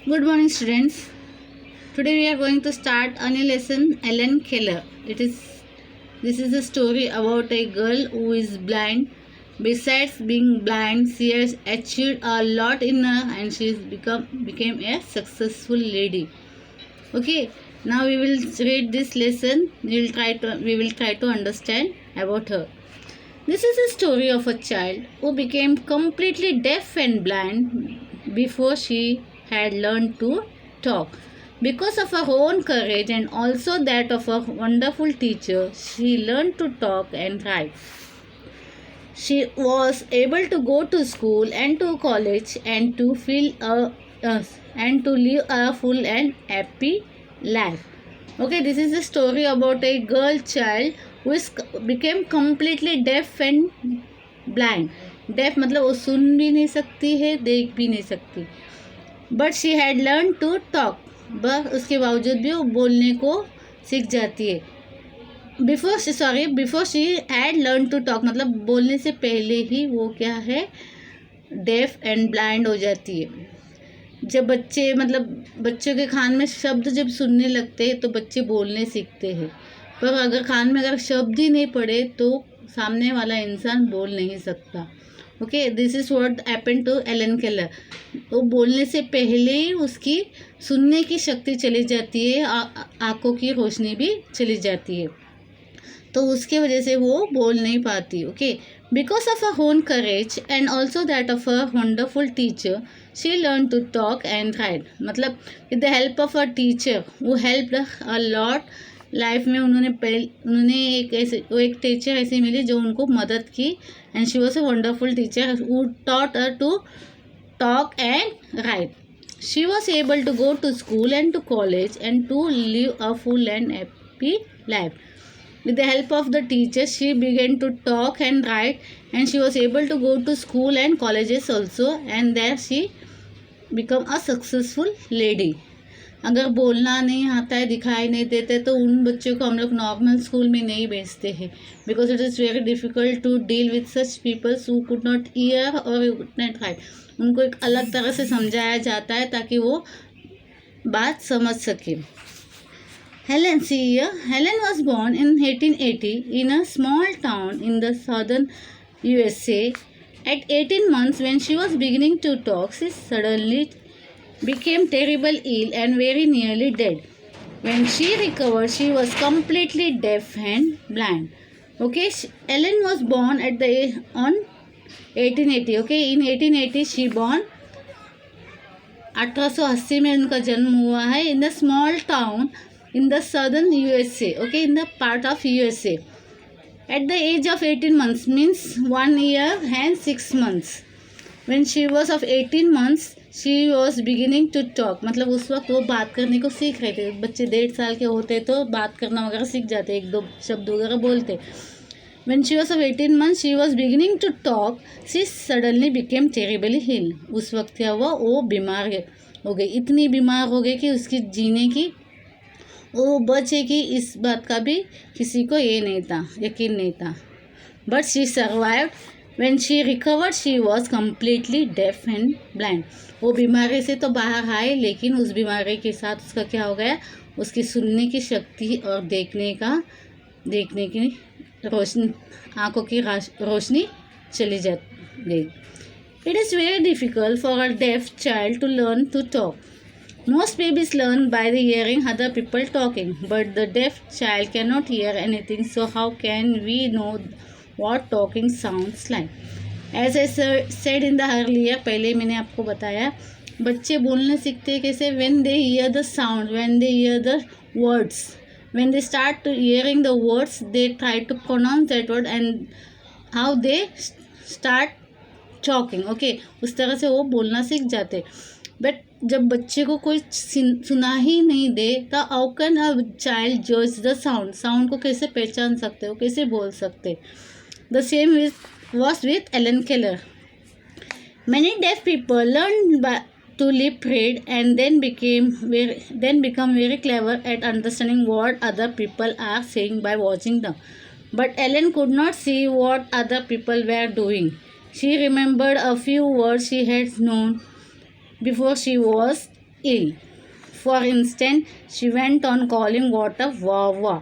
Good morning, students. Today we are going to start a new lesson. Ellen Keller. This is a story about a girl who is blind. Besides being blind, she has achieved a lot in her, and she became a successful lady. Okay. Now we will read this lesson. We will try to understand about her. This is a story of a child who became completely deaf and blind before she had learned to talk. Because of her own courage and also that of a wonderful teacher, she learned to talk and write. She was able to go to school and to college and to and to live a full and happy life. Okay, this is a story about a girl child who became completely deaf and blind. Deaf मतलब वो सुन भी नहीं सकती है, देख भी नहीं सकती. But she had learned to talk. बस उसके बावजूद भी वो बोलने को सीख जाती है. Before she had learn to talk मतलब बोलने से पहले ही वो क्या है, डेफ एंड ब्लाइंड हो जाती है. जब बच्चों के कान में शब्द जब सुनने लगते हैं तो बच्चे बोलने सीखते हैं. पर अगर कान में अगर शब्द ही नहीं पड़े तो सामने वाला इंसान बोल नहीं सकता. Okay, this is what happened to Helen Keller. वो बोलने से पहले ही उसकी सुनने की शक्ति चली जाती है, आँखों की रोशनी भी चली जाती है, तो उसके वजह से वो बोल नहीं पाती. Okay, because of a own courage and also that of a wonderful teacher she learn to talk and write. मतलब with the help of a teacher वो हेल्प अ लॉट. लाइफ में उन्होंने एक टीचर ऐसी मिली जो उनको मदद की, and she was a wonderful teacher who taught her to talk and write. She was able to go to school and to college and to live a full and happy life. With the help of the teacher, she began to talk and write, and she was able to go to school and colleges also, and there she become a successful lady. अगर बोलना नहीं आता है, दिखाई नहीं देते, तो उन बच्चों को हम लोग नॉर्मल स्कूल में नहीं भेजते हैं, because it is very difficult to deal with such peoples who could not hear और कुड नॉट राइट. उनको एक अलग तरह से समझाया जाता है ताकि वो बात समझ सके. Helen was born in 1880 in a small town in the southern USA. At 18 months, when she was beginning to talk, she suddenly became terribly ill and very nearly dead. When she recovered, she was completely deaf and blind. Okay, Helen was born on 1880. Okay, in 1880 she born. 1880 में उनका जन्म हुआ है. In the small town in the southern USA, okay, in the part of USA. At the age of 18 months means 1 year and 6 months. When she was of 18 months, she was beginning to talk. मतलब उस वक्त वो बात करने को सीख रहे थे. बच्चे 1.5 साल के होते तो बात करना वगैरह सीख जाते, 1-2 शब्द वगैरह बोलते. When she was of 18 months, she was beginning to talk. She suddenly became terribly ill. उस वक्त क्या हुआ, वो बीमार हो गई. इतनी बीमार हो गई कि उसकी जीने की वो बचेगी इस बात का भी किसी को यकीन नहीं था. But she survived. When she recovered she was completely deaf and blind. वो बीमारी से तो बाहर आए, लेकिन उस बीमारी के साथ उसका क्या हो गया, उसकी सुनने की शक्ति और देखने की रोशनी, आँखों की रोशनी चली गई. It is very difficult for a deaf child to learn to talk. Most babies learn by the hearing other people talking, but the deaf child cannot hear anything, so how can we know what talking sounds like? As I said in the earlier, पहले मैंने आपको बताया, बच्चे बोलना सीखते हैं कैसे, when they hear the sound, when they hear the words, when they start hearing the words, they try to pronounce that word and how they start talking. Okay, उस तरह से वो बोलना सीख जाते. बट जब बच्चे को कोई सुना ही नहीं दे तो हाउ कैन अ चाइल्ड जज द साउंड को कैसे पहचान सकते हो, कैसे बोल सकते. The same was with Helen Keller. Many deaf people learn to lip read and then become very clever at understanding what other people are saying by watching them. But Ellen could not see what other people were doing. She remembered a few words she had known before she was ill. For instance, she went on calling water Wawa,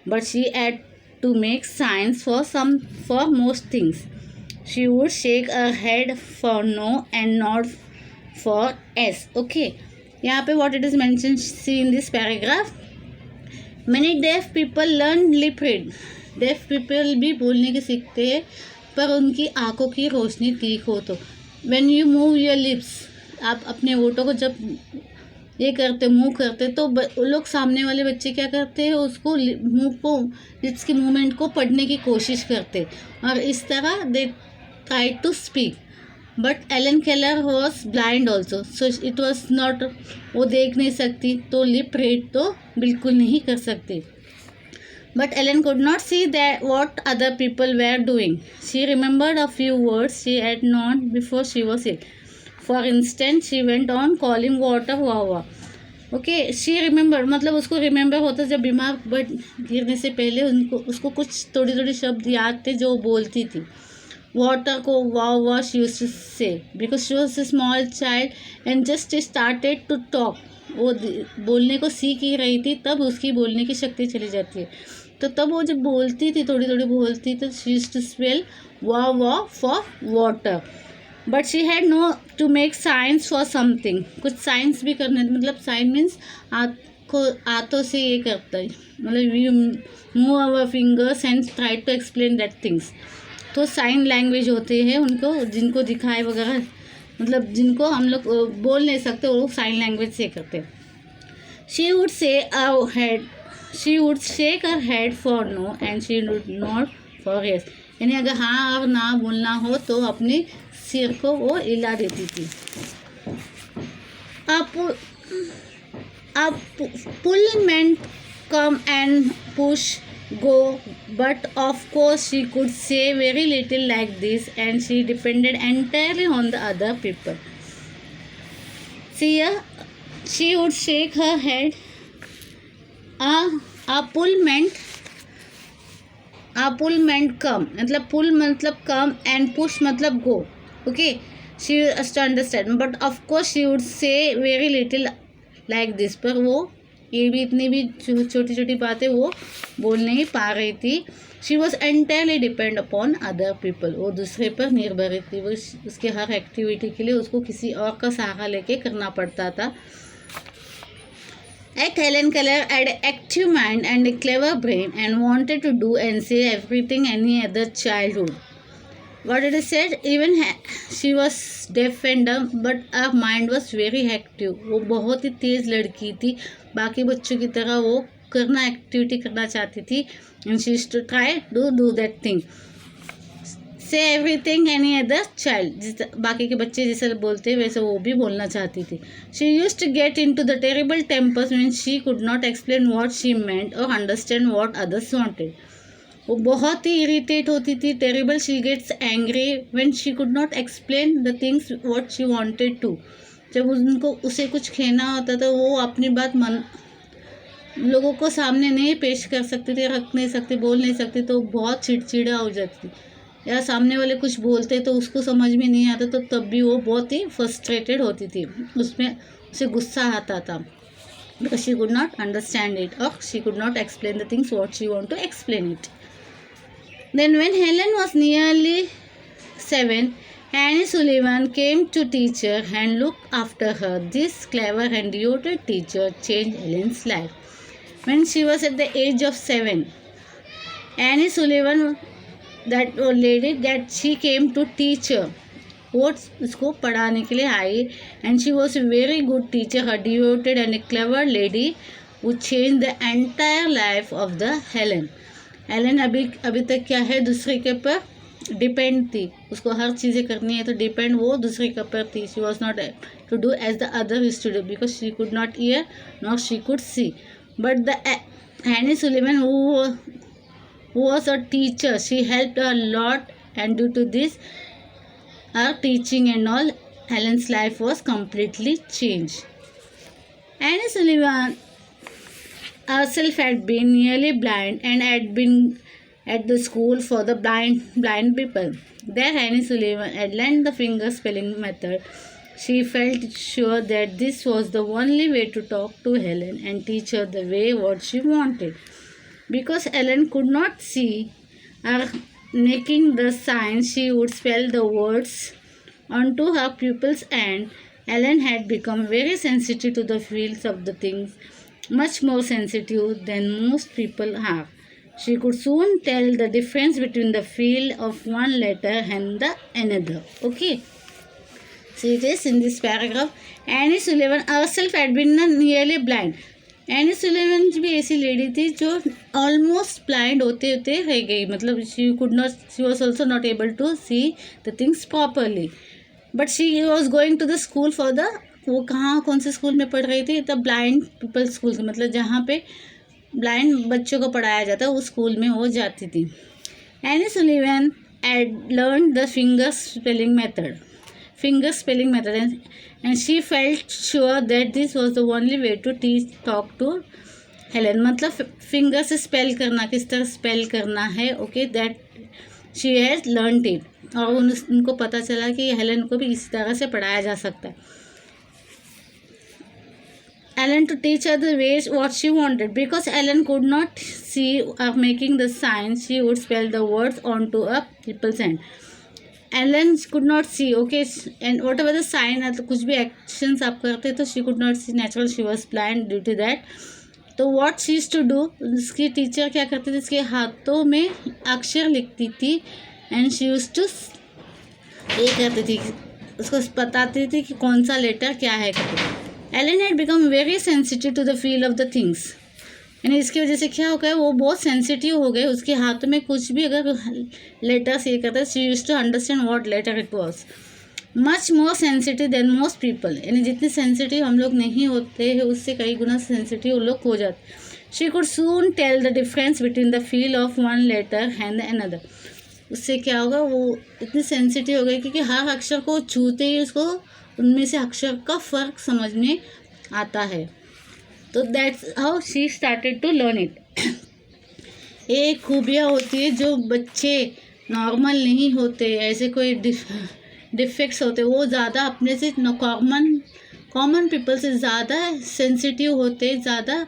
but she had to make signs for most things. She would shake her head for no and nod for yes. Okay. यहाँ पे what it is mentioned see in this paragraph. Many deaf people learn lip read. Deaf people भी बोलने के सीखते हैं पर उनकी आंखों की रोशनी ठीक हो तो. When you move your lips, आप अपने होठों को जब ये करते मूव करते तो लोग सामने वाले बच्चे क्या करते हैं, उसको मुंह को लिप्स की मूवमेंट को पढ़ने की कोशिश करते और इस तरह they try to speak. But Helen Keller was blind also, so it was not, वो देख नहीं सकती तो लिप रीड तो बिल्कुल नहीं कर सकती. But Ellen could not see that what other people were doing. She remembered a few words she had known before she was ill. For instance, she went on calling water Wawa. Okay, she remember मतलब उसको remember होता जब बीमार but गिरने से पहले उसको कुछ थोड़ी थोड़ी शब्द याद थे जो बोलती थी. वाटर को वावा she used to say because she was a small child and just started to talk. वो बोलने को सीख ही रही थी तब उसकी बोलने की शक्ति चली जाती है. तो तब वो जब बोलती थी थोड़ी थोड़ी बोलती तो she used to spell wa for water. But she had no to make signs for something. कुछ साइंस भी करने, मतलब साइन मीन्स हाथों से ये करता है, मतलब you move our fingers and try to explain that things. तो साइन लैंग्वेज होते हैं उनको, जिनको दिखाए वगैरह, मतलब जिनको हम लोग बोल नहीं सकते वो लोग साइन लैंग्वेज से करते हैं. She would say head, she would shake her head for no and she would nod for yes. यानी अगर हाँ और ना बोलना हो तो अपने सिर को वो हिला देती थी. अब pull meant come and push go, but of course she could say very little like this and she depended entirely on the other people. See, she would shake her head. A pull meant come, मतलब pull मतलब come and push मतलब go. Okay, she has to understand, but of course she would say very little like this. पर वो ये भी इतनी भी छोटी छोटी बातें वो बोल नहीं पा रही थी. She was entirely depend upon other people. वो दूसरे पर निर्भर थी. वो उसके हर एक्टिविटी के लिए उसको किसी और का सहारा लेके करना पड़ता था. Helen Keller had an active mind and a clever brain and wanted to do and say everything any other child would. What it is said, even she was deaf and dumb, but her mind was very active. वो बहुत ही तेज़ लड़की थी. बाकी बच्चों की तरह वो करना एक्टिविटी करना चाहती थी. and she used to try to do that thing. say everything any other child, बाकी के बच्चे जैसे बोलते वैसे वो भी बोलना चाहती थी. she used to get into the terrible tempers when she could not explain what she meant or understand what others wanted. वो बहुत ही इरिटेट होती थी. Terrible, she gets angry when she could not explain the things what she wanted to. जब उनको उसे कुछ कहना होता था वो अपनी बात लोगों को सामने नहीं पेश कर सकती थी, रख नहीं सकती, बोल नहीं सकती, तो बहुत चिड़चिड़ा हो जाती थी. या सामने वाले कुछ बोलते तो उसको समझ में नहीं आता तो तब भी वो बहुत ही फ्रस्ट्रेटेड होती थी. उसमें उसे गुस्सा आता था because she could not understand it और she could not explain the things what she want to explain it. Then when Helen was nearly 7, Annie Sullivan came to teach her and look after her. This clever and devoted teacher changed Helen's life. When she was at the age of 7, Annie Sullivan, that old lady, that she came to teach her. वो उसको पढ़ाने के लिए आई and she was a very good teacher, a devoted and a clever lady who changed the entire life of the Helen. Helen अभी तक क्या है, दूसरे के पर डिपेंड थी. उसको हर चीज़ें करनी है तो डिपेंड वो दूसरे के पर थी. She was not to do as the other student because she could not hear not she could see. But the Annie Sullivan who was a teacher, she helped a lot and due to this her teaching and all Helen's life was completely changed. Annie Sullivan herself had been nearly blind and had been at the school for the blind people. There Annie Sullivan had learned the finger spelling method. She felt sure that this was the only way to talk to Helen and teach her the way what she wanted. Because Helen could not see her making the signs, she would spell the words onto her pupils, and Helen had become very sensitive to the feels of the things, much more sensitive than most people are. She could soon tell the difference between the feel of one letter and the another. Okay. See this in this paragraph. Annie Sullivan herself had been nearly blind. Any Sullivan भी ऐसी lady थी जो almost blind होते होते रह गई. मतलब she was also not able to see the things properly. But she was going to the school for the, वो कौन से स्कूल में पढ़ रही थी? द ब्लाइंड पीपल स्कूल, मतलब जहाँ पे ब्लाइंड बच्चों को पढ़ाया जाता है, उस स्कूल में वो जाती थी. Any Sullivan had learned the finger spelling method and she felt sure that this was the only way to talk to Helen. मतलब फिंगर से स्पेल करना, किस तरह स्पेल करना है. Okay, that she has learned it. और उनको पता चला कि हेलन को भी इस तरह से पढ़ाया जा सकता है. Ellen to teach her the ways what she wanted. Because Ellen could not see her making the signs, she would spell the words onto a people's hand. Ellen could not see, okay, and whatever the sign, कुछ भी actions आप करते तो she could not see. Natural, she was blind due to that. तो what she used to do, उसकी teacher क्या करती थी, उसके हाथों में अक्षर लिखती थी. and she used to ये करती थी, उसको बताती थी कि कौन सा लेटर क्या है. Ellen had become very sensitive to the feel of the things. यानी इसकी वजह से क्या हो गया, वो बहुत सेंसिटिव हो गए. उसके हाथ में कुछ भी अगर लेटर्स ये करता है, she used to understand what letter it was. Much more sensitive than most people. यानी जितने सेंसिटिव हम लोग नहीं होते हैं, उससे कई गुना सेंसिटिव वो लोग हो जाते. She could soon tell the difference between the feel of one letter and another. उससे क्या होगा, वो इतनी सेंसिटिव हो गई क्योंकि हर अक्षर को छूते ही उसको उनमें से अक्षर का फ़र्क समझ में आता है. तो that's how she started to learn it. ये खूबियाँ होती है जो बच्चे नॉर्मल नहीं होते, ऐसे कोई डिफेक्ट्स होते, वो ज़्यादा अपने से कॉमन पीपल से ज़्यादा सेंसिटिव होते, ज़्यादा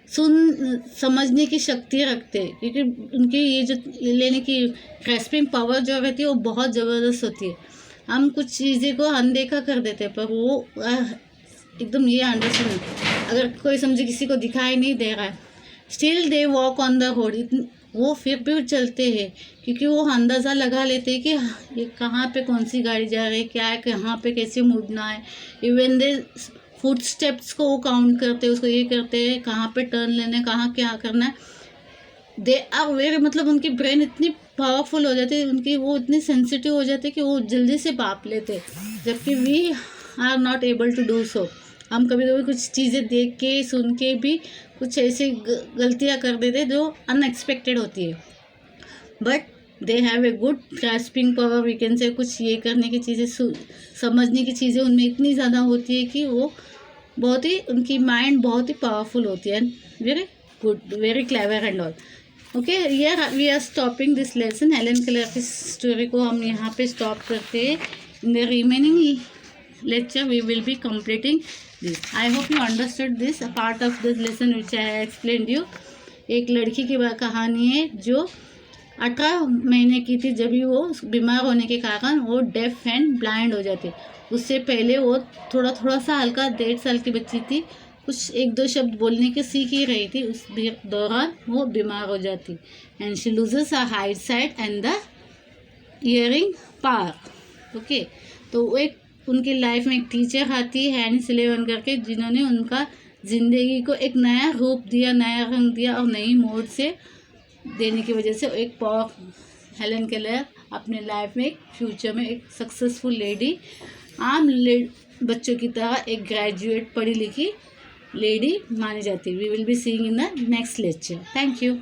समझने की शक्ति रखते, क्योंकि उनकी ये जो लेने की ग्रैस्पिंग पावर जो रहती है वो बहुत ज़बरदस्त होती है. हम कुछ चीज़ें को अनदेखा कर देते हैं, पर वो एकदम ये अंडरस्टैंड. अगर कोई समझे किसी को दिखाई नहीं दे रहा है, still they walk on the road, वो फिर भी चलते हैं, क्योंकि वो अंदाज़ा लगा लेते हैं कि ये कहाँ पे कौन सी गाड़ी जा रही है, क्या है, कहाँ पे कैसे मुड़ना है. इवन दे फुट स्टेप्स को वो काउंट करते हैं, उसको ये करते हैं कहाँ पे टर्न लेना है, कहाँ क्या करना है. दे आर वेरी, मतलब उनकी ब्रेन इतनी पावरफुल हो जाती है, उनकी वो इतनी सेंसिटिव हो जाती है कि वो जल्दी से भाप लेते, जबकि we are not able to do so. हम कभी कभी कुछ चीज़ें देख के सुन के भी कुछ ऐसी गलतियाँ कर देते जो अनएक्सपेक्टेड होती है. But they have a good grasping power, we can say. कुछ ये करने की चीज़ें, समझने की चीज़ें उनमें इतनी ज़्यादा होती है कि वो बहुत ही, उनकी माइंड बहुत ही पावरफुल होती है. Very good, very clever and all. Okay, here we are stopping this lesson. Helen Keller की स्टोरी को हम यहाँ पे स्टॉप करते हैं. In the remaining lecture we will be completing this. I hope you understood this part of this lesson which I explained you. एक लड़की की कहानी है जो 18 महीने की थी, जब भी वो बीमार होने के कारण वो डेफ एंड ब्लाइंड हो जाती. उससे पहले वो थोड़ा सा हल्का 1.5 साल की बच्ची थी, कुछ 1-2 शब्द बोलने के सीख ही रही थी. उस दौरान वो बीमार हो जाती and she loses her height site and the hearing power. Okay, तो वो एक उनकी लाइफ में एक टीचर आती है एनी सुलिवन करके, जिन्होंने उनका ज़िंदगी को एक नया रूप दिया, नया रंग दिया, और नई मोड़ से देने की वजह से एक हेलन केलर अपने लाइफ में एक फ्यूचर में एक सक्सेसफुल लेडी, आम बच्चों की तरह एक ग्रेजुएट पढ़ी लिखी लेडी मानी जाती है. We will be seeing in the next lecture. Thank you.